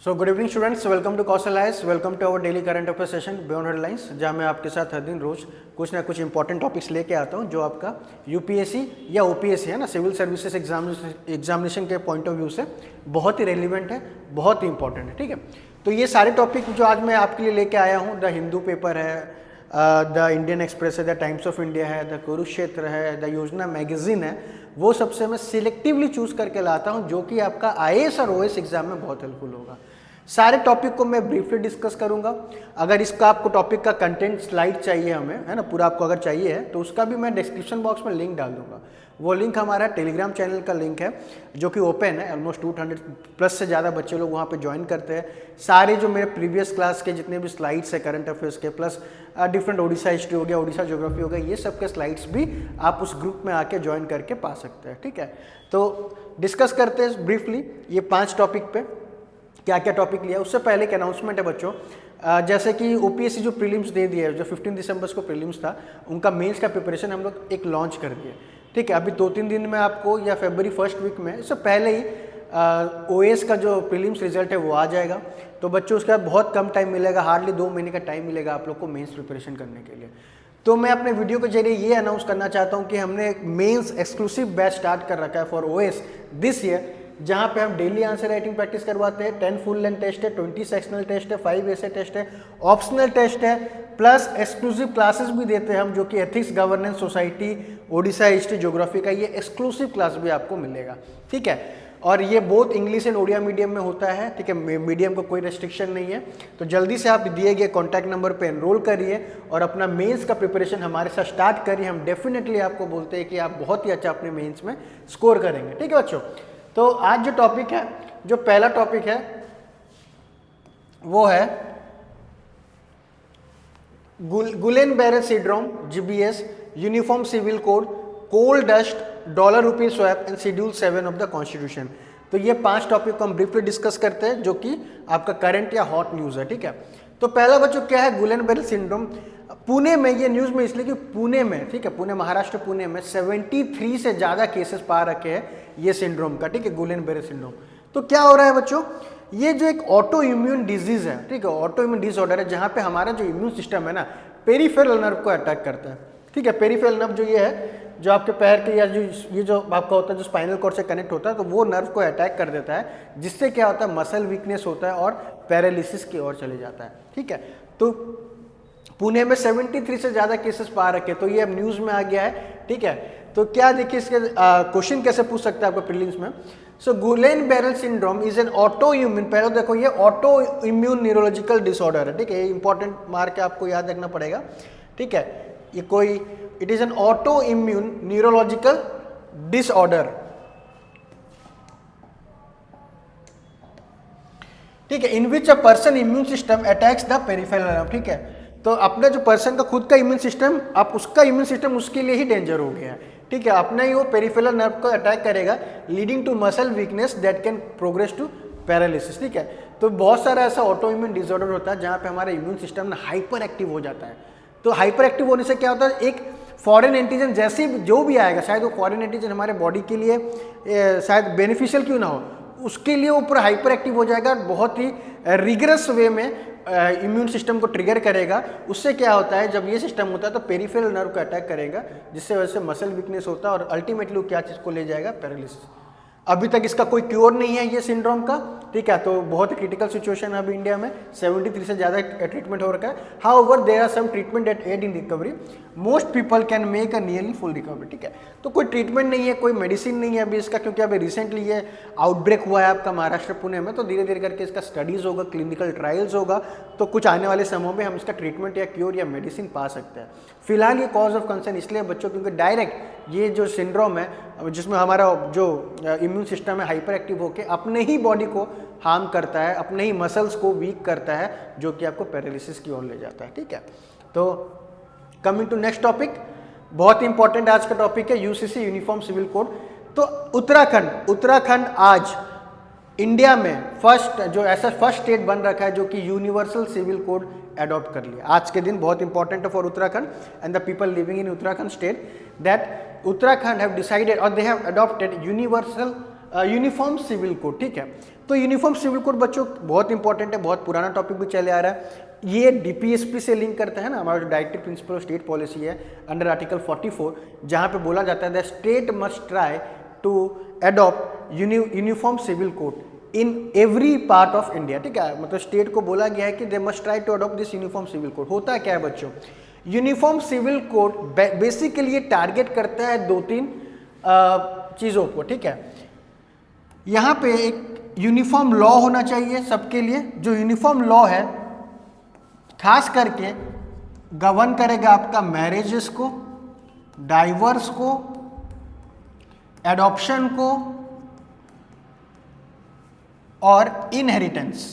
So good evening students, welcome to Kaushal IAS, welcome to our daily current affair session beyond headlines, जहाँ मैं आपके साथ हर दिन रोज कुछ ना कुछ इंपॉर्टेंट टॉपिक्स लेके आता हूँ जो आपका यूपीएससी या ओपीएससी है ना, सिविल सर्विसेज एग्जामिनेशन के पॉइंट ऑफ व्यू से बहुत ही रेलिवेंट है, बहुत ही इंपॉर्टेंट है। ठीक है, तो ये सारे टॉपिक जो आज मैं आपके लिए लेके आया हूँ, द हिंदू पेपर है, द इंडियन एक्सप्रेस है, द टाइम्स ऑफ इंडिया है, द कुरुक्षेत्र है, द योजना मैगजीन है, वो सबसे मैं सिलेक्टिवली चूज करके लाता हूँ जो कि आपका आईएएस और ओएएस एग्जाम में बहुत हेल्पफुल होगा। सारे टॉपिक को मैं ब्रीफली डिस्कस करूंगा। अगर इसका आपको टॉपिक का कंटेंट स्लाइड चाहिए हमें, है ना, पूरा आपको अगर चाहिए है तो उसका भी मैं डिस्क्रिप्शन बॉक्स में लिंक डाल दूंगा। वो लिंक हमारा टेलीग्राम चैनल का लिंक है जो कि ओपन है, ऑलमोस्ट 200 प्लस से ज़्यादा बच्चे लोग वहाँ पे ज्वाइन करते हैं। सारे जो मेरे प्रीवियस क्लास के जितने भी स्लाइड्स है करंट अफेयर्स के, प्लस डिफरेंट ओडिशा हिस्ट्री हो गया, ओडिशा ज्योग्राफी हो गया, ये सब के स्लाइड्स भी आप उस ग्रुप में आके ज्वाइन करके पा सकते हैं। ठीक है, तो डिस्कस करते हैं ब्रीफली ये 5 टॉपिक पे क्या क्या टॉपिक लिया। उससे पहले एक अनाउंसमेंट है बच्चों, जैसे कि ओपीएससी जो प्रीलिम्स दे दिया है, जो 15 दिसंबर को प्रीलिम्स था, उनका मेंस का प्रिपरेशन हम लोग एक लॉन्च कर दिए। ठीक है, अभी 2-3 दिन में आपको या फरवरी फर्स्ट वीक में, इससे पहले ही ओएस का जो प्रीलिम्स रिजल्ट है वो आ जाएगा। तो बच्चों उसके बाद बहुत कम टाइम मिलेगा, हार्डली 2 महीने का टाइम मिलेगा आप लोग को मेंस प्रिपरेशन करने के लिए। तो मैं अपने वीडियो के जरिए ये अनाउंस करना चाहता हूँ कि हमने मेंस एक्सक्लूसिव बैच स्टार्ट कर रखा है फॉर ओएस दिस ईयर, जहाँ पे हम डेली आंसर राइटिंग प्रैक्टिस करवाते हैं। 10 फुल लेंथ टेस्ट है, 20 सेक्शनल टेस्ट है, 5 ऐसे टेस्ट है, ऑप्शनल टेस्ट है, प्लस एक्सक्लूसिव क्लासेस भी देते हैं हम, जो कि ethics, governance, society, Odisha history, geography का ये एक्सक्लूसिव क्लास भी आपको मिलेगा। ठीक है, और ये both English and Odia medium में होता है। ठीक है, मीडियम को कोई रेस्ट्रिक्शन नहीं है। तो जल्दी से आप दिए गए कॉन्टैक्ट नंबर पे एनरोल करिए और अपना मेंस का प्रिपरेशन हमारे साथ स्टार्ट करिए। हम डेफिनेटली आपको बोलते हैं कि आप बहुत ही अच्छा अपने मेंस में स्कोर करेंगे। ठीक है बच्चों, तो आज जो टॉपिक है, जो पहला टॉपिक है वो है Guillain Barre syndrome, GBS, uniform civil code, coal dust, dollar rupee swap and schedule 7 of the constitution. तो ये 5 टॉपिक को हम ब्रीफली डिस्कस करते हैं जो कि आपका करंट या हॉट न्यूज है। ठीक है, तो पहला बच्चों क्या है गुलेन-बेरे सिंड्रोम। पुणे में, ये न्यूज में इसलिए कि पुणे में, ठीक है, पुणे महाराष्ट्र, पुणे में 73 से ज़्यादा केसेस पा रखे हैं ये सिंड्रोम का। ठीक है, गुलेन-बेरे सिंड्रोम। तो क्या हो रहा है बच्चों, ये जो एक ऑटो इम्यून डिजीज है, ठीक है, ऑटो इम्यून डिसऑर्डर है, जहाँ पे हमारा जो इम्यून सिस्टम है ना, पेरिफेरल नर्व को अटैक करता है। ठीक है, पेरिफेरल नर्व जो ये है, जो आपके पैर के या जो ये जो आपका होता है, जो स्पाइनल कॉर्ड से कनेक्ट होता है, तो वो नर्व को अटैक कर देता है, जिससे क्या होता है, मसल वीकनेस होता है और पैरालिसिस की ओर चले जाता है। ठीक है, तो पुणे में 73 से ज़्यादा केसेस पा रखे, तो ये अब न्यूज़ में आ गया है। ठीक है, तो क्या देखिए इसके क्वेश्चन कैसे पूछ सकते हैं आपको प्रीलिम्स में। So Guillain Barre syndrome is an auto immune, पहले देखो ये ऑटो इम्यून न्यूरोलॉजिकल डिसऑर्डर है। ठीक है, ये इंपॉर्टेंट मार्क आपको याद रखना पड़ेगा। ठीक है, ये कोई, it is an auto immune neurological disorder. ठीक है, in which a person immune system attacks the peripheral nerve. ठीक है, तो अपना जो पर्सन का खुद का इम्यून सिस्टम, आप उसका इम्यून सिस्टम उसके लिए ही डेंजर हो गया है। ठीक है, अपना ही वो पेरिफेरल नर्व को अटैक करेगा, leading to muscle weakness that can progress to paralysis. ठीक है, तो बहुत सारा ऐसा ऑटो इम्यून डिसऑर्डर होता है जहाँ पे हमारा इम्यून सिस्टम ना हाइपर एक्टिव हो जाता है। तो हाइपर एक्टिव होने से क्या होता है, एक फॉरेन एंटीजन जैसे जो भी आएगा, शायद वो फॉरेन एंटीजन हमारे बॉडी के लिए शायद बेनिफिशियल क्यों ना हो, उसके लिए वो पूरा हाइपर एक्टिव हो जाएगा, बहुत ही रिगरस वे में इम्यून सिस्टम को ट्रिगर करेगा। उससे क्या होता है, जब ये सिस्टम होता है तो पेरिफेरल नर्व को अटैक करेगा, जिससे वजह से मसल वीकनेस होता है और अल्टीमेटली क्या चीज़ को ले जाएगा, पैरालिसिस। अभी तक इसका कोई क्योर नहीं है ये सिंड्रोम का। ठीक है, तो बहुत ही क्रिटिकल सिचुएशन है अभी इंडिया में, 73 से ज़्यादा ट्रीटमेंट हो रखा है। However there are some treatment that aid in recovery, most people can make a nearly full recovery. ठीक है, तो कोई ट्रीटमेंट नहीं है, कोई मेडिसिन नहीं है अभी इसका, क्योंकि अभी रिसेंटली ये आउटब्रेक हुआ है आपका महाराष्ट्र पुणे में। तो धीरे धीरे करके इसका स्टडीज़ होगा, क्लिनिकल ट्रायल्स होगा, तो कुछ आने वाले समय में हम इसका ट्रीटमेंट या क्योर या मेडिसिन पा सकते हैं। फिलहाल ये कॉज ऑफ कंसर्न इसलिए बच्चों, क्योंकि डायरेक्ट ये जो सिंड्रोम है, जिसमें हमारा जो इम्यून सिस्टम है हाइपर एक्टिव होकर अपने ही बॉडी को हार्म करता है, अपने ही मसल्स को वीक करता है, जो कि आपको पैरालिसिस की ओर ले जाता है। ठीक है, तो कमिंग टू नेक्स्ट टॉपिक, बहुत इंपॉर्टेंट आज का टॉपिक है यूसीसी, यूनिफॉर्म सिविल कोड। तो उत्तराखंड आज इंडिया में फर्स्ट स्टेट बन रखा है जो कि यूनिवर्सल सिविल कोड अडॉप्ट कर लिया। आज के दिन बहुत इंपॉर्टेंट है for Uttarakhand and the people living in Uttarakhand state, that Uttarakhand have decided और they have adopted universal uniform civil code. ठीक है, तो यूनिफॉर्म सिविल कोड बच्चों बहुत इंपॉर्टेंट है, बहुत पुराना टॉपिक भी चले आ रहा है। ये डीपीएसपी से लिंक करता है ना, हमारा जो directive principle of state policy है अंडर आर्टिकल 44, जहाँ पे बोला जाता है the state must try to adopt uniform civil code in every part of India. ठीक है, मतलब स्टेट को बोला गया है कि they must try to adopt this uniform civil code. होता क्या है बच्चों, uniform civil code basically target करता है 2-3 चीज़ों को। ठीक है, यहाँ पे एक यूनिफॉर्म लॉ होना चाहिए सबके लिए। जो यूनिफॉर्म लॉ है खास करके गवर्न करेगा आपका मैरिजेस को, डाइवर्स को, एडॉप्शन को और इनहेरिटेंस।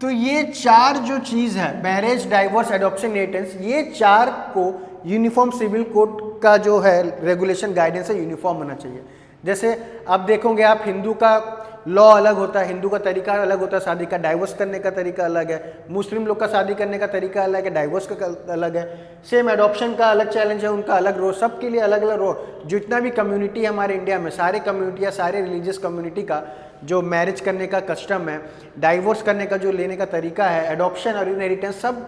तो ये 4 जो चीज है, मैरिज, डाइवर्स, एडॉप्शन, इनहेरिटेंस, ये 4 को यूनिफॉर्म सिविल कोड का जो है रेगुलेशन गाइडेंस है यूनिफॉर्म होना चाहिए। जैसे आप देखोगे, आप हिंदू का लॉ अलग होता है, हिंदू का तरीका अलग होता है शादी का, डाइवोर्स करने का तरीका अलग है। मुस्लिम लोग का शादी करने का तरीका अलग है, डाइवोर्स का अलग है। सेम एडॉप्शन का अलग चैलेंज है, उनका अलग रो, सबके लिए अलग अलग रो। जितना भी कम्युनिटी है हमारे इंडिया में, सारे कम्युनिटी या सारे रिलीजियस कम्युनिटी का जो मैरिज करने का कस्टम है, डाइवोर्स करने का जो लेने का तरीका है, एडॉप्शन और इनहेरिटेंस, सब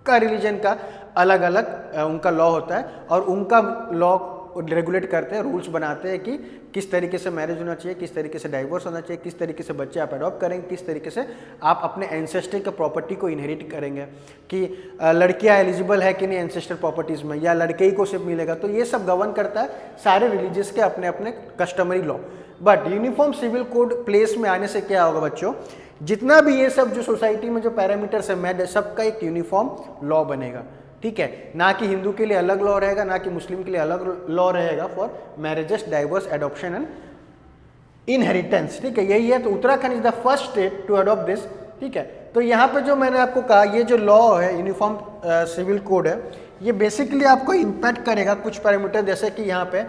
का रिलीजन का अलग अलग उनका लॉ होता है और उनका लॉ रेगुलेट करते हैं, रूल्स बनाते हैं कि किस तरीके से मैरिज होना चाहिए, किस तरीके से डाइवोर्स होना चाहिए, किस तरीके से बच्चे आप अडॉप्ट करेंगे, किस तरीके से आप अपने एंसेस्टर के प्रॉपर्टी को इनहेरिट करेंगे, कि लड़कियां एलिजिबल है कि नहीं एंसेस्टर प्रॉपर्टीज में, या लड़के ही को सिर्फ मिलेगा। तो ये सब गवर्न करता है सारे रिलीजियस के अपने अपने customary law. But uniform civil code place में आने से क्या होगा बच्चों, जितना भी ये सब जो सोसाइटी में जो पैरामीटर्स है, मैं सबका एक यूनिफॉर्म लॉ बनेगा। ठीक है, ना कि हिंदू के लिए अलग लॉ रहेगा, ना कि मुस्लिम के लिए अलग लॉ रहेगा for marriages, divorce, adoption and inheritance. ठीक है, यही है। तो Uttarakhand is the first state to adopt this. ठीक है, तो यहाँ पे जो मैंने आपको कहा, ये जो लॉ है यूनिफॉर्म सिविल कोड है, ये बेसिकली आपको इम्पैक्ट करेगा कुछ पैरामीटर, जैसे कि यहाँ पे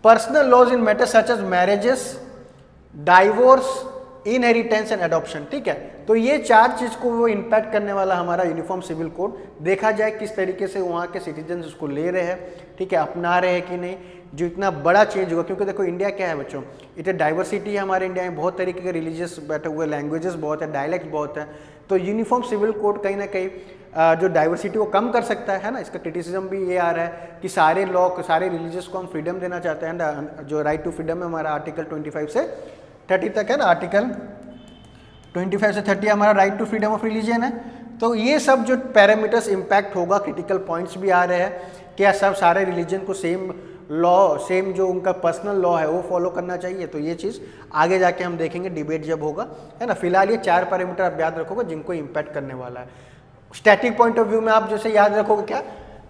personal laws in matter such as marriages, divorce, inheritance and adoption. ठीक है, तो ये 4 चीज को वो इम्पैक्ट करने वाला हमारा यूनिफॉर्म सिविल कोड। देखा जाए किस तरीके से वहाँ के सिटीजन उसको ले रहे हैं, ठीक है, अपना रहे हैं कि नहीं, जो इतना बड़ा चेंज होगा। क्योंकि देखो इंडिया क्या है बच्चों, इतने डाइवर्सिटी है हमारे इंडिया में, बहुत तरीके के रिलीजियस बैठे हुए, लैंग्वेजेस बहुत है, डायलेक्ट बहुत है। तो यूनिफॉर्म सिविल कोड कहीं ना कहीं जो डाइवर्सिटी को कम कर सकता है ना। इसका क्रिटिसिज्म भी ये आ रहा है कि सारे लॉ, सारे रिलीजियस को हम फ्रीडम देना चाहते हैं। जो राइट टू फ्रीडम है हमारा आर्टिकल 25 से 30 तक है ना, आर्टिकल 25 से 30 हमारा right to freedom of religion है। तो ये सब जो पैरामीटर्स इम्पैक्ट होगा, क्रिटिकल पॉइंट्स भी आ रहे हैं, क्या सब सारे रिलीजन को सेम लॉ, सेम जो उनका पर्सनल लॉ है वो फॉलो करना चाहिए। तो ये चीज़ आगे जाके हम देखेंगे, डिबेट जब होगा, है ना। फिलहाल ये 4 पैरामीटर आप याद रखोगे जिनको इम्पैक्ट करने वाला है। स्टैटिक पॉइंट ऑफ व्यू में आप जैसे याद रखोगे क्या,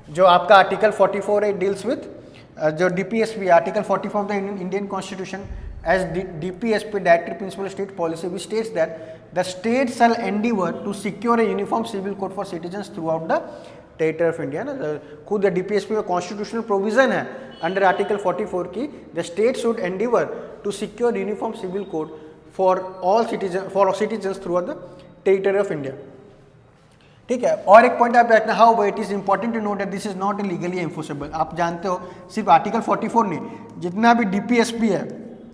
जो आपका आर्टिकल 44 है, डील्स विथ जो DPSP, article 44 of the Indian constitution as DPSP, Directive Principle of State Policy, which states that the state shall endeavor to secure a uniform civil code for citizens throughout the territory of India। ना खुद DPSP में constitutional provision है under article 44 की, the state should endeavour to secure uniform civil code for all citizens through the territory of India. ठीक है, और एक point आप रखना, how it is important to note that this is not legally enforceable. आप जानते हो सिर्फ आर्टिकल 44 नहीं, जितना भी डीपीएसपी है,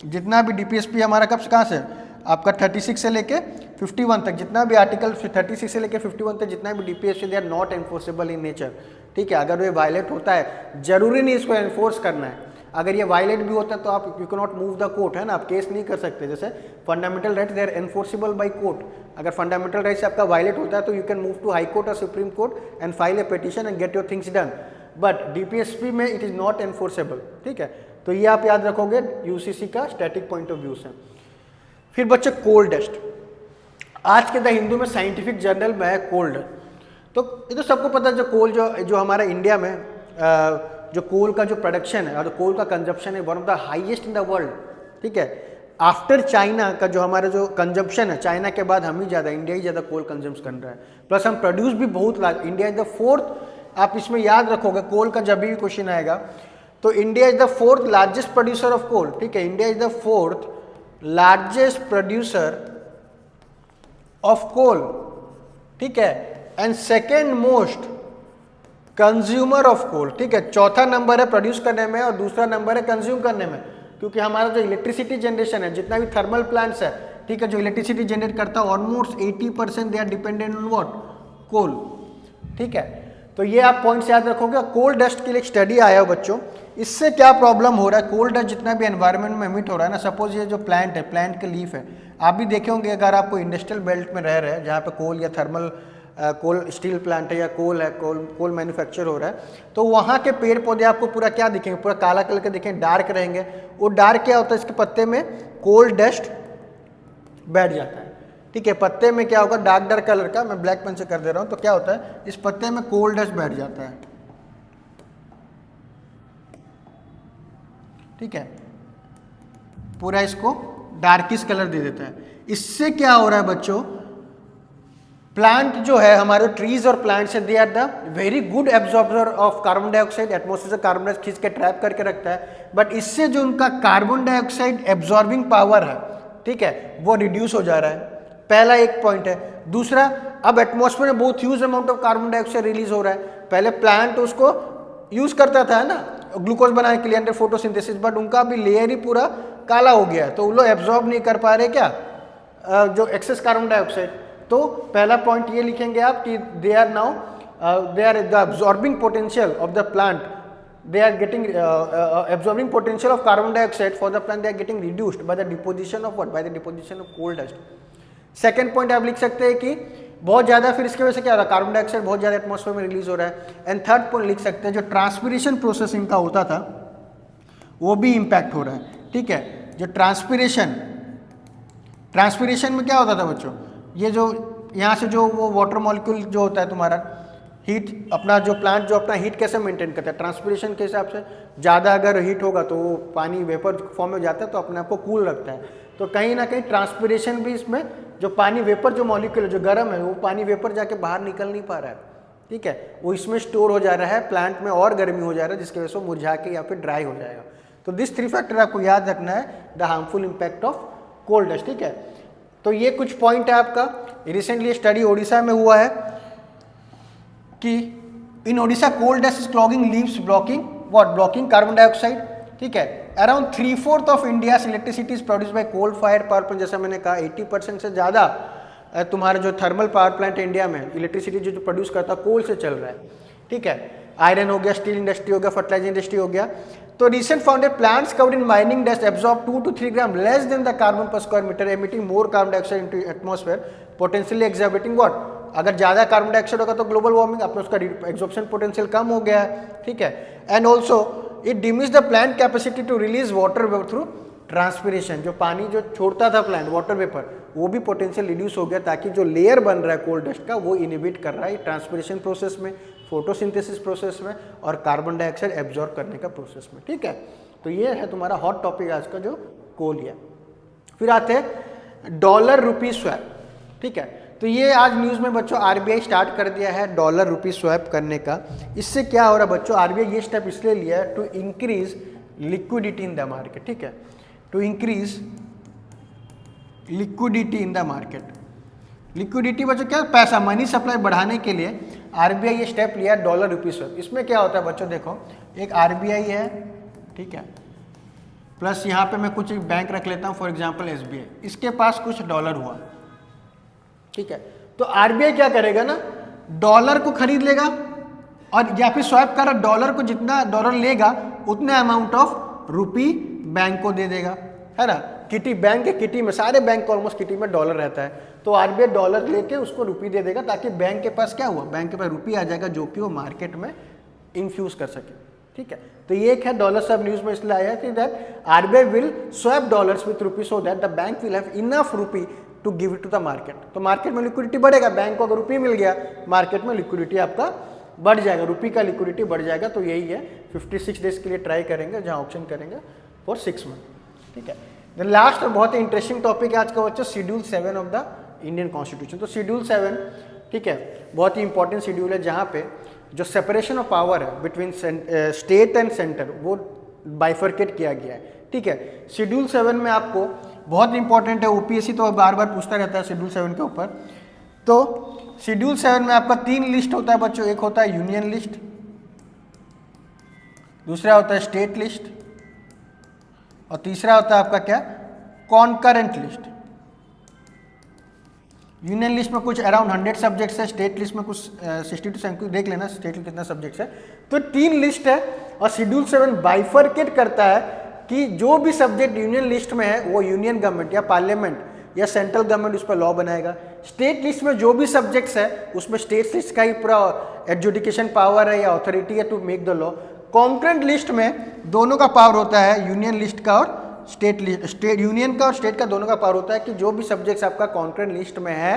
जितना भी डीपीएसपी हमारा कब कहाँ से, आपका 36 से लेके 51 तक, जितना भी आर्टिकल 36 से लेके 51 तक जितना भी DPSP, they are not enforceable in nature. ठीक है, अगर ये वायलेट होता है, जरूरी नहीं इसको एनफोर्स करना है। अगर ये वायलेट भी होता है तो आप you can not move the court, है ना, आप केस नहीं कर सकते। जैसे fundamental right they are enforceable by court. अगर फंडामेंटल राइट से आपका वायलेट होता है तो you can move to high court और supreme court and file a petition and get your things done. But DPSP में इट इज नॉट एनफोर्सेबल। ठीक है, तो ये आप याद रखोगे, यूसीसी का स्टैटिक पॉइंट ऑफ व्यू से। फिर बच्चे कोल डस्ट, आज के द हिंदू में साइंटिफिक जर्नल में है कोल डस्ट। तो ये तो सबको पता है, जो कोल जो हमारा इंडिया में जो कोल का जो प्रोडक्शन है और कोल का कंजप्शन है, one of the highest in the world. ठीक है, आफ्टर चाइना का जो हमारा जो कंजप्शन है, चाइना के बाद हम ही ज़्यादा, इंडिया ही ज़्यादा कोल कंज्यूम कर रहा है। प्लस हम प्रोड्यूस भी बहुत, इंडिया इज द 4th, आप इसमें याद रखोगे कोल का जब भी क्वेश्चन आएगा तो India is the 4th largest producer of coal. ठीक है, India is the 4th largest producer of coal. ठीक है, and second most consumer of coal. ठीक है, चौथा नंबर है प्रोड्यूस करने में और दूसरा नंबर है कंज्यूम करने में। क्योंकि हमारा जो इलेक्ट्रिसिटी जनरेशन है, जितना भी थर्मल प्लांट्स है, ठीक है, जो इलेक्ट्रिसिटी जनरेट करता है almost 80% they are dependent on what, coal. ठीक है, तो ये आप पॉइंट्स याद रखोगे। कोल डस्ट के लिए एक स्टडी आया हो बच्चों, इससे क्या प्रॉब्लम हो रहा है, कोल डस्ट जितना भी एनवायरनमेंट में एमिट हो रहा है ना, सपोज ये जो प्लांट है, प्लांट के लीफ है, आप भी देखे होंगे अगर आपको इंडस्ट्रियल बेल्ट में रह रहे हैं जहाँ पे कोल या थर्मल कोल स्टील प्लांट है या कोल है, कोल मैन्युफैक्चर हो रहा है, तो वहाँ के पेड़ पौधे आपको पूरा क्या दिखेंगे, पूरा काला कलर के दिखेंगे, डार्क रहेंगे। वो डार्क क्या होता है, इसके पत्ते में कोल डस्ट बैठ जाता है। ठीक है, पत्ते में क्या होगा, डार्क कलर का, मैं ब्लैक पेन से कर दे रहा हूँ, तो क्या होता है, इस पत्ते में कोल डस्ट बैठ जाता है। ठीक है, पूरा इसको डार्किश कलर दे देता है। इससे क्या हो रहा है बच्चों, प्लांट जो है हमारे ट्रीज और प्लांट्स है, they are the very good absorber of carbon dioxide, atmosphere से कार्बन डाइऑक्साइड खींच के ट्रैप करके रखता है, बट इससे जो उनका कार्बन डाइऑक्साइड एब्जॉर्बिंग पावर है, ठीक है, वो रिड्यूस हो जा रहा है। पहला एक पॉइंट है। दूसरा, अब एटमॉस्फेयर में बहुत huge amount of carbon dioxide release हो रहा है। पहले प्लांट उसको यूज करता था ना ग्लूकोज बनाने के लिए अंडर फोटोसिंथेसिस, बट उनका भी लेयर ही पूरा काला हो गया है, तो वो लोग एब्जॉर्ब नहीं कर पा रहे क्या जो एक्सेस कार्बन डाइऑक्साइड। तो पहला पॉइंट ये लिखेंगे आप कि they are now they are the absorbing potential of the plant, they are getting absorbing potential of carbon dioxide for the plant, they are getting reduced by the deposition of what, by the deposition of coal dust. Second point आप लिख सकते हैं कि बहुत ज़्यादा फिर इसकी वजह से क्या हो रहा है, कार्बन डाइऑक्साइड बहुत ज़्यादा एटमॉस्फेयर में रिलीज हो रहा है। एंड थर्ड पॉइंट लिख सकते हैं जो ट्रांसपिरेशन प्रोसेस इनका होता था वो भी इम्पैक्ट हो रहा है। ठीक है, जो ट्रांसपिरेशन में क्या होता था बच्चों, ये जो यहाँ से जो वो वाटर मॉलिक्यूल जो होता है तुम्हारा हीट, अपना जो प्लांट जो अपना हीट कैसे मेंटेन करता है, ट्रांसपिरेशन के हिसाब से ज़्यादा अगर हीट होगा तो वो पानी वेपर फॉर्म में जाता है तो अपने आप को कूल रखता है। तो कहीं ना कहीं ट्रांसपिरेशन भी इसमें जो पानी वेपर जो मॉलिक्यूल जो गर्म है वो पानी वेपर जाके बाहर निकल नहीं पा रहा है। ठीक है, वो इसमें स्टोर हो जा रहा है, प्लांट में और गर्मी हो जा रहा है जिसकी वजह से मुरझा के या फिर ड्राई हो जाएगा। तो दिस 3 फैक्टर आपको याद रखना है, the harmful impact of coal dust. ठीक है, तो ये कुछ पॉइंट है आपका। रिसेंटली स्टडी ओडिशा में हुआ है कि in Odisha coal dust is clogging leaves, blocking what, blocking carbon dioxide. ठीक है, around 3/4 of India's electricity is produce by coal fire power plant. जैसा मैंने कहा 80% से ज़्यादा तुम्हारा जो थर्मल पावर प्लांट है इंडिया में इलेक्ट्रिसिटी जो प्रोड्यूस करता है कोल से चल रहा है। ठीक है, आयरन हो गया, स्टील इंडस्ट्री हो गया, फर्टिलाइजर इंडस्ट्री हो गया। तो recent founded plants covered in mining dust absorb 2 to 3 gram less than the carbon per square metre, emitting more carbon dioxide into atmosphere, potentially exacerbating what, अगर ज़्यादा carbon dioxide होगा तो global warming, अपना उसका absorption potential कम हो गया है। ठीक है, and also it diminish the plant capacity to release water vapour through transpiration, जो पानी जो छोड़ता था प्लांट वाटर वेपर वो भी पोटेंशियल रिड्यूस हो गया, ताकि जो लेयर बन रहा है कोल डस्ट का वो इनहिबिट कर रहा है ट्रांसपिरेशन प्रोसेस में, फोटोसिंथेसिस प्रोसेस में और कार्बन डाइऑक्साइड एब्जॉर्ब करने का प्रोसेस में। ठीक है, तो ये है तुम्हारा हॉट टॉपिक आज का जो कोल है। फिर आते हैं डॉलर रुपी स्वैप। ठीक है, तो ये आज न्यूज़ में बच्चों आरबीआई स्टार्ट कर दिया है डॉलर रुपी स्वैप करने का। इससे क्या हो रहा है बच्चों, आरबीआई ये स्टेप इसलिए लिया है to increase liquidity in the market. ठीक है, to increase liquidity in the market. Liquidity बच्चों क्या, पैसा, मनी सप्लाई बढ़ाने के लिए आरबीआई ये स्टेप लिया डॉलर रुपी स्वैप। इसमें क्या होता है बच्चों, देखो एक आरबीआई है, ठीक है, प्लस यहाँ पे मैं कुछ बैंक रख लेता हूँ, फॉर एग्जांपल एसबीआई, इसके पास कुछ डॉलर हुआ। ठीक है, तो आरबीआई क्या करेगा ना, डॉलर को खरीद लेगा और या फिर स्वैप कर डॉलर को, जितना डॉलर लेगा उतने अमाउंट ऑफ रुपी बैंक को दे देगा, है ना। किटी बैंक है, किटी में सारे बैंक को ऑलमोस्ट किटी में डॉलर रहता है, तो आरबीआई डॉलर लेके उसको रुपी दे देगा, ताकि बैंक के पास क्या हुआ, बैंक के पास रुपी आ जाएगा जो कि वो मार्केट में इन्फ्यूज कर सके। ठीक है, तो ये एक है डॉलर स्वैप, न्यूज में इसलिए आया कि that RBI will swap dollars with rupee so that the bank will have enough rupee to give it to the market. तो मार्केट में लिक्विडिटी बढ़ेगा, बैंक को अगर रुपये मिल गया मार्केट में लिक्विडिटी आपका बढ़ जाएगा, रुपये का लिक्विडिटी बढ़ जाएगा। तो यही है 56 डेज के लिए ट्राई करेंगे जहां ऑप्शन करेंगे फॉर 6 मंथ। ठीक है, द लास्ट और बहुत ही इंटरेस्टिंग टॉपिक है आज का बच्चों, schedule 7 of the Indian constitution. तो शेड्यूल 7 ठीक है बहुत ही इंपॉर्टेंट शेड्यूल है, जहाँ पे जो सेपरेशन ऑफ पावर है बिटवीन स्टेट एंड सेंटर वो बाइफर्केट किया गया है। ठीक है, शेड्यूल 7 में आपको बहुत इंपॉर्टेंट है, ओपीएससी तो बार बार पूछता रहता है शेड्यूल 7 के ऊपर। तो शेड्यूल 7 में आपका 3 लिस्ट होता है बच्चों, एक होता है यूनियन लिस्ट, दूसरा होता है स्टेट लिस्ट और तीसरा होता है आपका क्या, कॉन्करेंट लिस्ट। यूनियन लिस्ट में कुछ अराउंड 100 सब्जेक्ट्स है, स्टेट लिस्ट में कुछ 62 से देख लेना स्टेट में कितना सब्जेक्ट्स है। तो 3 लिस्ट है और शेड्यूल 7 बाइफरकेट करता है कि जो भी सब्जेक्ट यूनियन लिस्ट में है वो यूनियन गवर्नमेंट या पार्लियामेंट या सेंट्रल गवर्नमेंट उस पर लॉ बनाएगा। स्टेट लिस्ट में जो भी सब्जेक्ट्स है उसमें स्टेट लिस्ट का ही पूरा एडजुडिकेशन पावर है या अथॉरिटी है to make the law. Concurrent list में दोनों का पावर होता है, यूनियन लिस्ट का और स्टेट यूनियन का और स्टेट का दोनों का पावर होता है कि जो भी सब्जेक्ट्स आपका कॉन्करेंट लिस्ट में है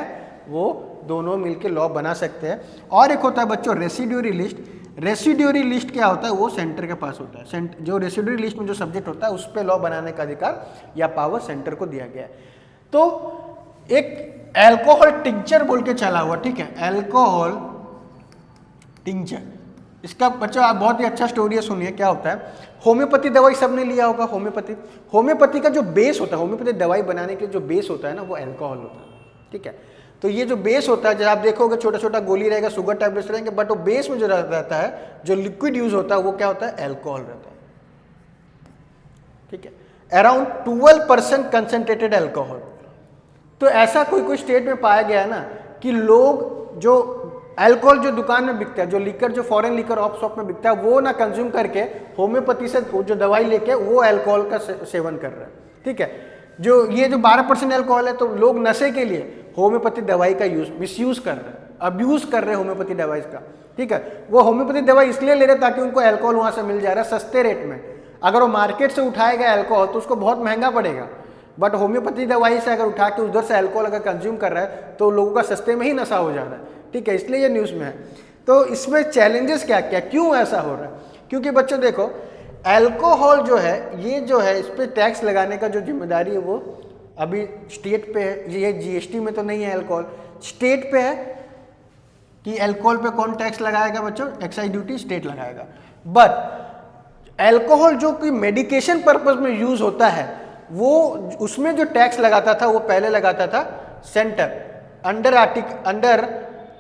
वो दोनों मिलकर लॉ बना सकते हैं। और एक होता है बच्चों रेसिड्यूरी लिस्ट। रेसिड्यूरी लिस्ट क्या होता है, वो सेंटर के पास होता है। जो रेसिड्यूरी लिस्ट में जो सब्जेक्ट होता है उस पर लॉ बनाने का अधिकार या पावर सेंटर को दिया गया है। तो एक अल्कोहल टिंचर बोल के चला हुआ, ठीक है, अल्कोहल टिंचर, इसका बच्चों आप बहुत ही अच्छा स्टोरी है, सुनिए क्या होता है। होम्योपैथी दवाई सबने लिया होगा, होम्योपैथी का जो बेस होता है, होम्योपैथी दवाई बनाने के जो बेस होता है ना वो अल्कोहल होता है, ठीक है। तो ये जो बेस होता है, जब आप देखोगे छोटा छोटा गोली रहेगा, शुगर टैबलेट्स रहेंगे, बट वो बेस में जो रहता है, जो लिक्विड यूज होता है वो क्या होता है, अल्कोहल रहता है, ठीक है। Around 12% concentrated alcohol. तो ऐसा कोई स्टेट में पाया गया है ना कि लोग जो अल्कोहल जो दुकान में बिकता है, जो लिकर जो फॉरेन लिकर ऑफ शॉप में बिकता है, वो ना कंज्यूम करके होम्योपैथी से जो दवाई लेके वो अल्कोहल का सेवन कर रहे हैं, ठीक है। जो ये जो 12% अल्कोहल है, तो लोग नशे के लिए होम्योपैथी दवाई का मिसयूज कर रहे हैं, अब्यूज कर रहे हैं होम्योपैथी दवाई का, ठीक है। वो होम्योपैथी दवाई इसलिए ले रहे ताकि उनको अल्कोहल वहां से मिल जा रहा है सस्ते रेट में। अगर वो मार्केट से उठाएगा अल्कोहल तो उसको बहुत महंगा पड़ेगा, बट होम्योपैथी दवाई से अगर उठा के उधर से अल्कोहल अगर कंज्यूम कर रहा है तो लोगों का सस्ते में ही नशा हो जा रहा है, ठीक है, इसलिए ये न्यूज़ में है। तो इसमें चैलेंजेस क्या क्या, क्यों ऐसा हो रहा है? क्योंकि बच्चों देखो, अल्कोहल जो है, ये जो है, इस पर टैक्स लगाने का जो जिम्मेदारी है वो अभी स्टेट पे है। ये जीएसटी में तो नहीं है, अल्कोहल स्टेट पे है कि अल्कोहल पे कौन टैक्स लगाएगा बच्चों, एक्साइज ड्यूटी स्टेट लगाएगा। बट अल्कोहल जो कि मेडिकेशन पर्पज में यूज होता है, वो उसमें जो टैक्स लगाता था वो पहले लगाता था centre, under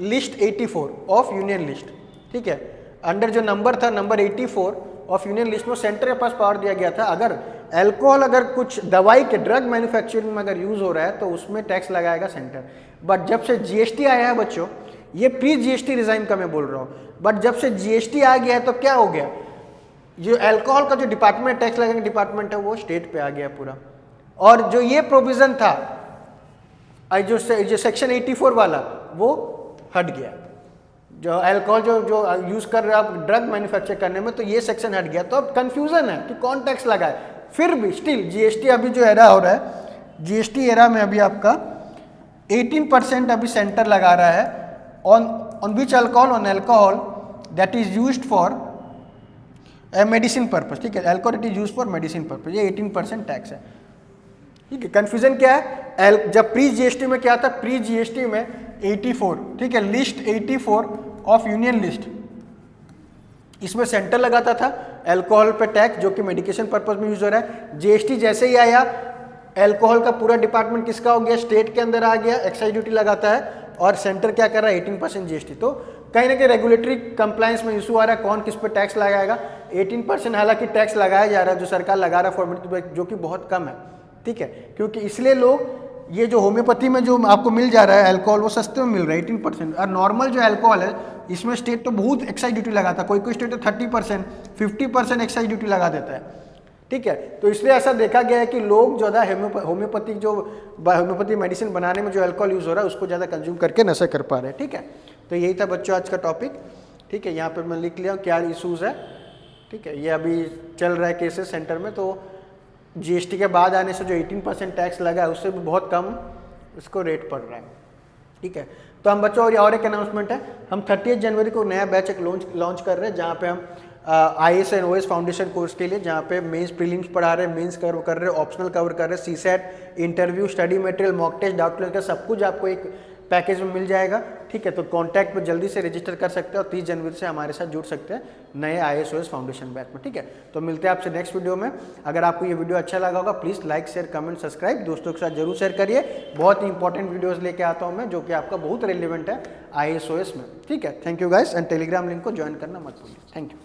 list 84 of union list, ठीक है। अंडर जो नंबर था, नंबर 84 ऑफ यूनियन लिस्ट में सेंटर के पास पावर दिया गया था। अगर अल्कोहल अगर कुछ दवाई के ड्रग मैन्युफैक्चरिंग में अगर यूज हो रहा है तो उसमें टैक्स लगाएगा सेंटर। बट जब से जीएसटी आया है बच्चों, ये प्री जीएसटी रिजाइन का मैं बोल रहा हूँ, बट जब से जीएसटी आ गया है तो क्या हो गया, जो अल्कोहल का जो डिपार्टमेंट टैक्स लगाने का डिपार्टमेंट है वो स्टेट पे आ गया पूरा। और जो ये प्रोविजन था, जो सेक्शन 84 वाला, वो हट गया। जो अल्कोहल जो यूज कर रहे हैं आप ड्रग मैन्युफैक्चर करने में, तो ये सेक्शन हट गया। तो अब कंफ्यूजन है कि कौन टैक्स लगाए। फिर भी स्टिल जीएसटी अभी जो एरा हो रहा है, जीएसटी एरा में अभी आपका 18% अभी सेंटर लगा रहा है on which alcohol, on alcohol that is used for medicine purpose, ठीक है, alcohol it is used for medicine purpose, ये 18% टैक्स है, ठीक है। कंफ्यूजन क्या है, जब प्री जीएसटी में क्या था, प्री जीएसटी में 84, ठीक है, लिस्ट 84 ऑफ यूनियन लिस्ट, इसमें सेंटर लगाता था अल्कोहल पे टैक्स जो कि मेडिकेशन पर्पज में यूज हो रहा है। जीएसटी जैसे ही आया, अल्कोहल का पूरा डिपार्टमेंट किसका हो गया, स्टेट के अंदर आ गया, एक्साइज ड्यूटी लगाता है, और सेंटर क्या कर रहा है, 18% जीएसटी। तो कहीं ना कहीं रेगुलेटरी कंप्लायंस में इशू आ रहा है, कौन किस पे टैक्स लगाएगा। 18% हालांकि टैक्स लगाया जा रहा है, जो सरकार लगा रहा है फॉर्मेलिटी, जो कि बहुत कम है, ठीक है, क्योंकि इसलिए लोग ये जो होम्योपैथी में जो आपको मिल जा रहा है अल्कोहल, वो सस्ते में मिल रहा है 18%। और नॉर्मल जो अल्कोहल है, इसमें स्टेट तो बहुत एक्साइज ड्यूटी लगाता है, कोई स्टेट तो 30%, 50% एक्साइज ड्यूटी लगा देता है, ठीक है। तो इसलिए ऐसा देखा गया है कि लोग ज़्यादा होम्योपैथिक जो होम्योपैथी मेडिसिन बनाने में जो अल्कोहल यूज़ हो रहा है उसको ज़्यादा कंज्यूम करके नशा कर पा रहे हैं, ठीक है। तो यही था बच्चों आज का टॉपिक, ठीक है। यहाँ पर मैं लिख लिया क्या इशूज़ है, ठीक है। ये अभी चल रहा है केसेस सेंटर में, तो जीएसटी के बाद आने से जो 18% टैक्स लगा है उससे भी बहुत कम इसको रेट पड़ रहा है, ठीक है। तो हम बच्चों और एक अनाउंसमेंट है, हम 30 जनवरी को नया बैच एक लॉन्च कर रहे हैं, जहाँ पे हम IAS and OAS foundation course के लिए, जहाँ पे मेंस प्रीलिम्स पढ़ा रहे हैं, मेंस कवर कर रहे हैं, ऑप्शनल कवर कर रहे हैं, CSAT, interview, study material, mock test, doubt clear का सब कुछ आपको एक पैकेज में मिल जाएगा, ठीक है। तो कॉन्टैक्ट पर जल्दी से रजिस्टर कर सकते हैं और 30 जनवरी से हमारे साथ जुड़ सकते हैं नए IAS OAS फाउंडेशन बैच में, ठीक है। तो मिलते हैं आपसे नेक्स्ट वीडियो में। अगर आपको ये वीडियो अच्छा लगा होगा, please like, share, comment, subscribe, दोस्तों के साथ जरूर शेयर करिए। बहुत ही इंपॉर्टेंट वीडियोज़ लेके आता हूँ मैं, जो कि आपका बहुत रिलेवेंट है IAS OAS में, ठीक है। Thank you guys, and Telegram link को ज्वाइन करना मत भूलिए। Thank you.